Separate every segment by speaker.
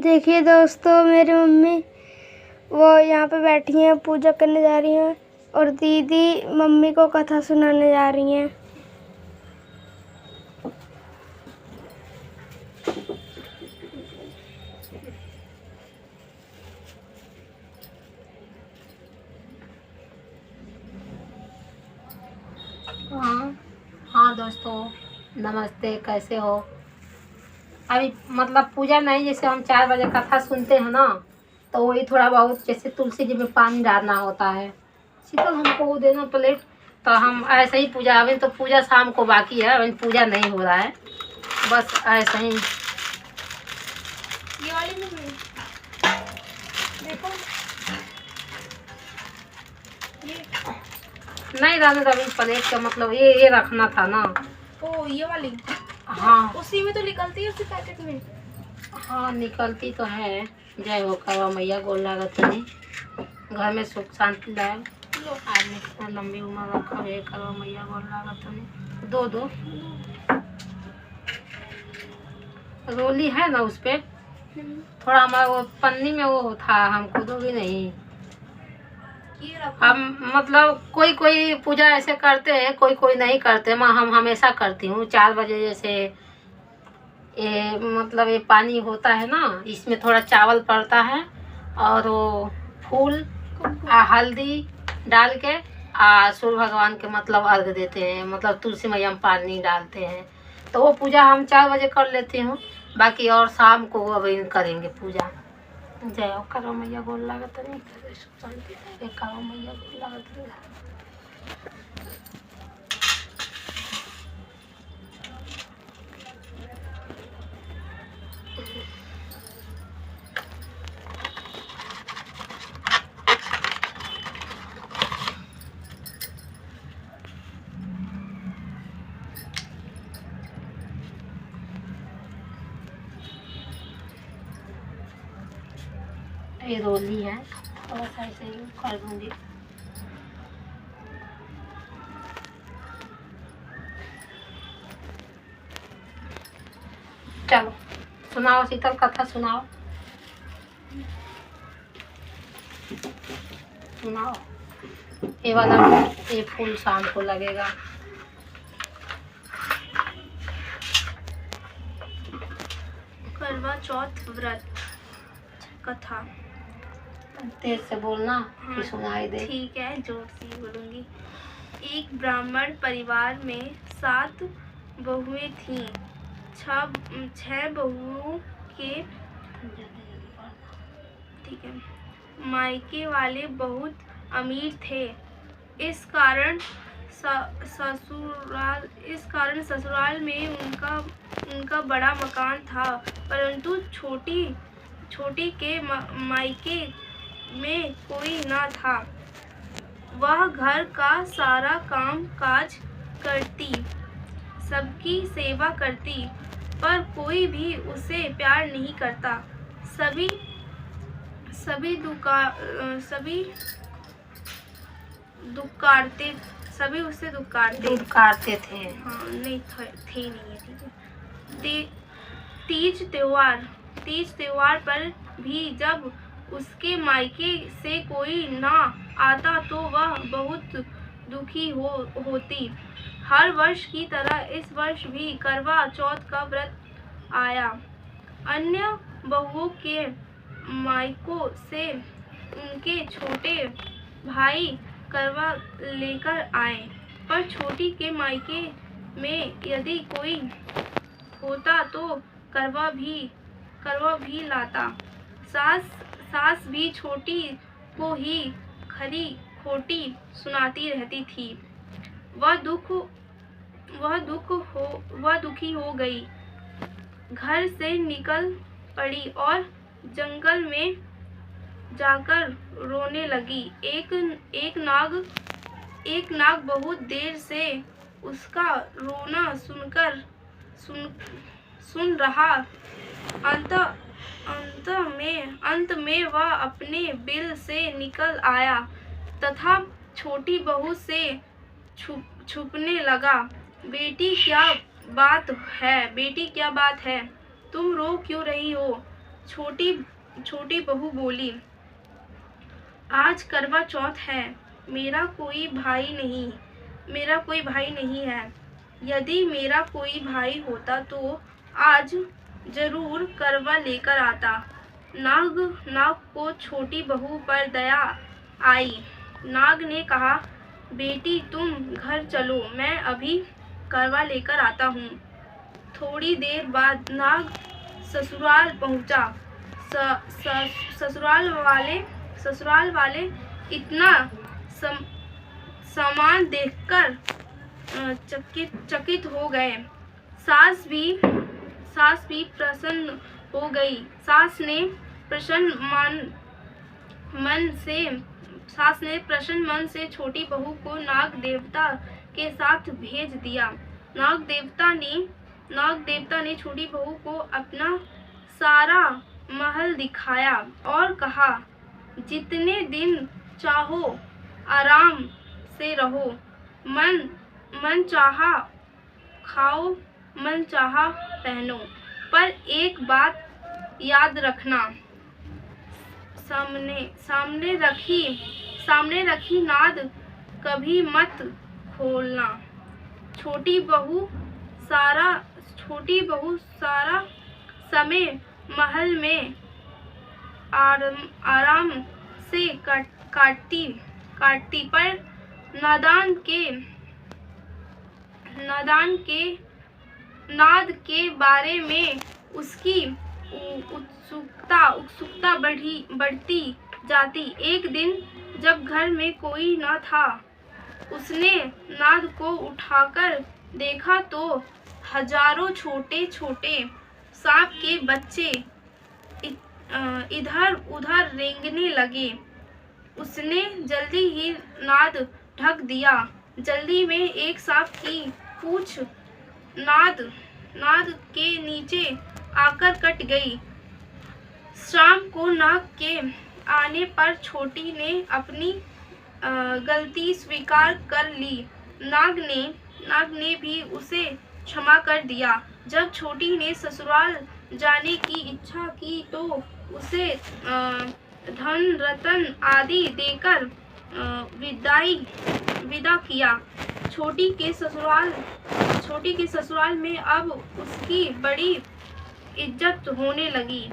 Speaker 1: देखिए दोस्तों, मेरी मम्मी वो यहाँ पे बैठी हैं, पूजा करने जा रही हैं और दीदी मम्मी को कथा सुनाने जा रही हैं।
Speaker 2: हाँ दोस्तों, नमस्ते। कैसे हो? अभी मतलब पूजा नहीं, जैसे हम 4 बजे कथा सुनते हैं ना, तो वही थोड़ा बहुत जैसे तुलसी जी में पानी डालना होता है। शीतल हमको वो देना प्लेट, तो हम ऐसे ही पूजा। अभी तो पूजा शाम को बाकी है, अभी पूजा नहीं हो रहा है, बस ऐसे ही।
Speaker 1: ये वाली देखो,
Speaker 2: नहीं रहने दो अभी प्लेट का, मतलब ये रखना था ना।
Speaker 1: ओ ये वाली,
Speaker 2: हाँ
Speaker 1: उसी में तो निकलती है, उसी पैकेट में।
Speaker 2: हाँ निकलती तो है। जय हो करवा मैया, गोल लागत नहीं, घर में सुख शांति लाए, आदमी कितना लंबी उम्र रखा। जय करवा मैया, गोल लागत नहीं। दो रोली है ना, उस पे थोड़ा हमारा वो पन्नी में वो था, हमको दोगी नहीं। हम मतलब कोई पूजा ऐसे करते हैं, कोई नहीं करते। मैं हम हमेशा करती हूँ 4 बजे। जैसे ये मतलब ये पानी होता है ना, इसमें थोड़ा चावल पड़ता है और वो फूल हल्दी डाल के सूर्य भगवान के मतलब अर्घ देते हैं, मतलब तुलसी मैया में पानी डालते हैं। तो वो पूजा हम 4 बजे कर लेती हूँ। बाकी और शाम को अभी करेंगे पूजा। जय हो करो मैया, गोल लागत नहीं, करो मैया गोल लागत नहीं। ये रोली है, थोड़ा सा ऐसे ही कर दूंगी। चलो सुनाओ शीतल, कथा सुनाओ। ये वाला ये फूल शाम को लगेगा।
Speaker 1: करवा चौथ व्रत कथा।
Speaker 2: तेज से बोलना कि सुनाई दे।
Speaker 1: ठीक है, जोर से बोलूंगी। एक ब्राह्मण परिवार में 7 बहुएं थीं। 6 बहुओं के ठीक है मायके वाले बहुत अमीर थे। इस कारण ससुराल में उनका बड़ा मकान था, परंतु छोटी के मायके में कोई न था। वह घर का सारा काम काज करती, सबकी सेवा करती, पर कोई भी उसे प्यार नहीं करता। सभी उसे दुक्कारते थे। हाँ नहीं थे नहीं है, ठीक है। तीज त्योहार पर भी जब उसके मायके से कोई ना आता तो वह बहुत दुखी होती। हर वर्ष की तरह इस वर्ष भी करवा चौथ का व्रत आया। अन्य बहुओं के मायकों से उनके छोटे भाई करवा लेकर आए, पर छोटी के मायके में यदि कोई होता तो करवा भी लाता। सास भी छोटी को ही खरी खोटी सुनाती रहती थी। वह दुखी हो गई, घर से निकल पड़ी और जंगल में जाकर रोने लगी। एक नाग बहुत देर से उसका रोना सुन रहा। अंत में वह अपने बिल से निकल आया तथा छोटी बहू से छुपने लगा। बेटी क्या बात है, तुम रो क्यों रही हो? छोटी छोटी बहू बोली, आज करवा चौथ है, मेरा कोई भाई नहीं है। यदि मेरा कोई भाई होता तो आज जरूर करवा लेकर आता। नाग को छोटी बहू पर दया आई। नाग ने कहा, बेटी तुम घर चलो, मैं अभी करवा लेकर आता हूँ। थोड़ी देर बाद नाग ससुराल पहुँचा। ससुराल वाले इतना सामान देखकर चकित हो गए। सास भी प्रसन्न हो गई। सास ने प्रसन्न मन से छोटी बहू को नाग देवता के साथ भेज दिया। नाग देवता ने छोटी बहू को अपना सारा महल दिखाया और कहा, जितने दिन चाहो आराम से रहो, मन चाहा खाओ, मन चाहा पहनो, पर एक बात याद रखना, सामने रखी नाद कभी मत खोलना। छोटी बहू सारा समय महल में आराम से काटती, पर नाद के बारे में उसकी उत्सुकता बढ़ती जाती। एक दिन जब घर में कोई न था, उसने नाद को उठाकर देखा तो हजारों छोटे छोटे सांप के बच्चे इधर उधर रेंगने लगे। उसने जल्दी ही नाद ढक दिया। जल्दी में एक सांप की पूंछ नाद के नीचे आकर कट गई। शाम को नाग के आने पर छोटी ने अपनी गलती स्वीकार कर ली। नाग ने भी उसे क्षमा कर दिया। जब छोटी ने ससुराल जाने की इच्छा की तो उसे धन रतन आदि देकर विदा किया। छोटी के ससुराल में अब उसकी बड़ी इज्जत होने लगी।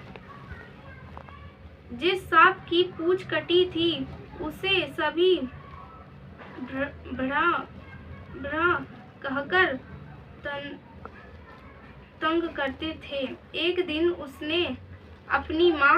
Speaker 1: जिस सांप की पूंछ कटी थी उसे सभी भड़ा कहकर तंग करते थे। एक दिन उसने अपनी माँ